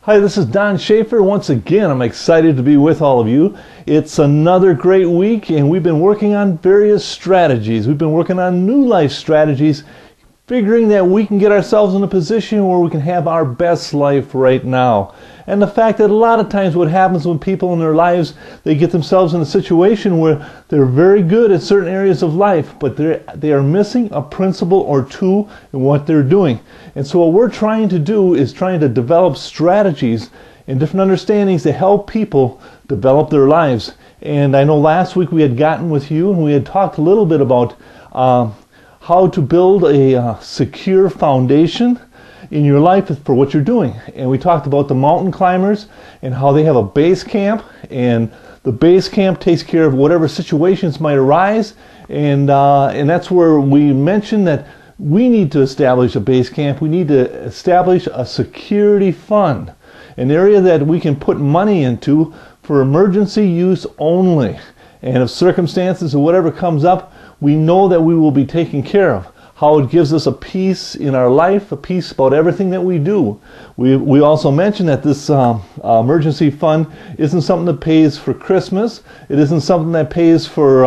Hi, this is Don Schaefer. Once again, I'm excited to be with all of you. It's another great week, and we've been working on various strategies. We've been working on new life strategies, figuring that we can get ourselves in a position where we can have our best life right now. And the fact that a lot of times what happens when people in their lives, they get themselves in a situation where they're very good at certain areas of life, but they are missing a principle or two in what they're doing. And so what we're trying to do is trying to develop strategies and different understandings to help people develop their lives. And I know last week we had gotten with you and we had talked a little bit about how to build a secure foundation in your life for what you're doing. And we talked about the mountain climbers and how they have a base camp, and the base camp takes care of whatever situations might arise, and that's where we mentioned that we need to establish a base camp. We need to establish a security fund, an area that we can put money into for emergency use only. And if circumstances or whatever comes up, we know that we will be taken care of. How it gives us a peace in our life, a peace about everything that we do. We also mentioned that this emergency fund isn't something that pays for Christmas. It isn't something that pays for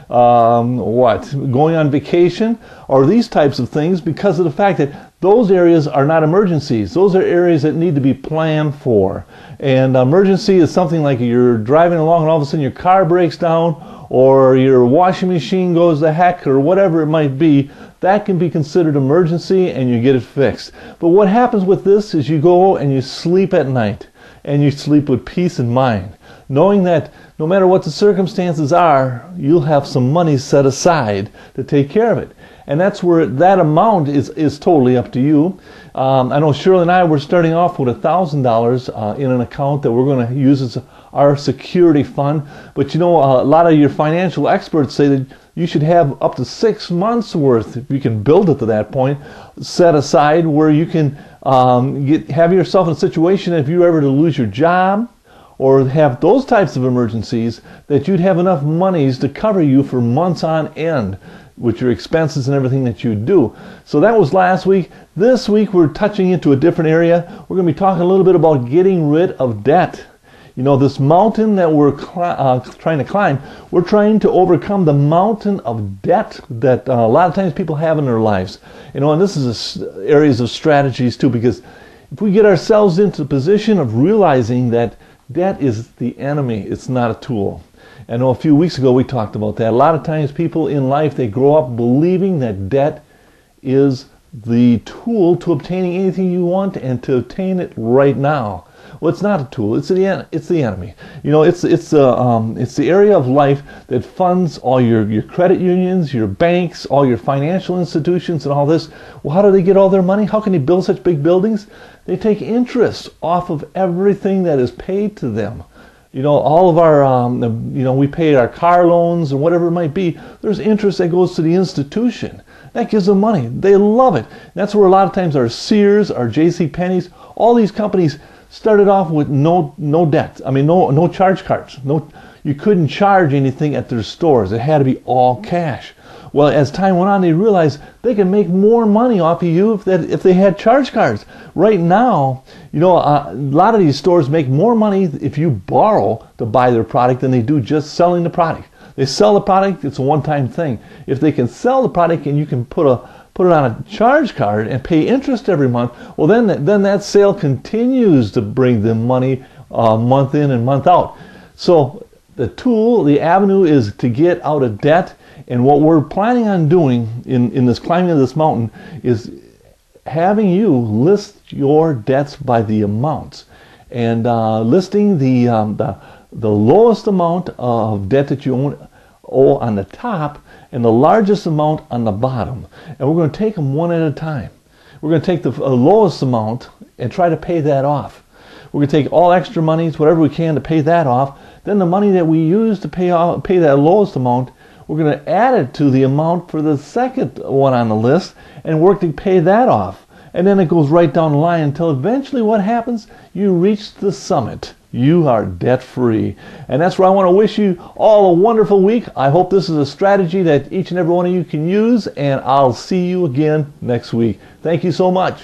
going on vacation or these types of things, because of the fact that those areas are not emergencies. Those are areas that need to be planned for. And emergency is something like you're driving along and all of a sudden your car breaks down, or your washing machine goes to heck, or whatever it might be. That can be considered emergency and you get it fixed. But what happens with this is you go and you sleep at night, and you sleep with peace in mind, knowing that no matter what the circumstances are, you'll have some money set aside to take care of it. And that's where that amount is totally up to you. I know Shirley and I were starting off with $1,000 in an account that we're going to use as our security fund. But you know, a lot of your financial experts say that you should have up to 6 months worth, if you can build it to that point, set aside where you can have yourself in a situation if you ever to lose your job or have those types of emergencies, that you'd have enough monies to cover you for months on end with your expenses and everything that you do. So that was last week. This week we're touching into a different area. We're going to be talking a little bit about getting rid of debt. You know, this mountain that we're trying to climb, we're trying to overcome the mountain of debt that a lot of times people have in their lives. You know, and this is areas of strategies too, because if we get ourselves into the position of realizing that debt is the enemy, it's not a tool. I know a few weeks ago we talked about that. A lot of times people in life, they grow up believing that debt is the tool to obtaining anything you want and to obtain it right now. Well, it's not a tool. It's the enemy. You know, it's the area of life that funds all your credit unions, your banks, all your financial institutions, and all this. Well, how do they get all their money? How can they build such big buildings? They take interest off of everything that is paid to them. You know, all of our, we pay our car loans or whatever it might be. There's interest that goes to the institution. That gives them money. They love it. And that's where a lot of times our Sears, our J.C. Penney's, all these companies started off with no debt. I mean, no charge cards. You couldn't charge anything at their stores. It had to be all cash. Well, as time went on, they realized they could make more money off of you if they had charge cards. Right now, you know, a lot of these stores make more money if you borrow to buy their product than they do just selling the product. They sell the product, it's a one-time thing. If they can sell the product and you can put it on a charge card and pay interest every month, well, then that sale continues to bring them money month in and month out. So the tool, the avenue is to get out of debt. And what we're planning on doing in this climbing of this mountain is having you list your debts by the amounts, and listing the lowest amount of debt that you owe on the top and the largest amount on the bottom. And we're going to take them one at a time. We're going to take the lowest amount and try to pay that off. We're going to take all extra monies, whatever we can, to pay that off. Then the money that we use to pay that lowest amount, we're going to add it to the amount for the second one on the list and work to pay that off. And then it goes right down the line until eventually what happens? You reach the summit. You are debt-free. And that's where I want to wish you all a wonderful week. I hope this is a strategy that each and every one of you can use, and I'll see you again next week. Thank you so much.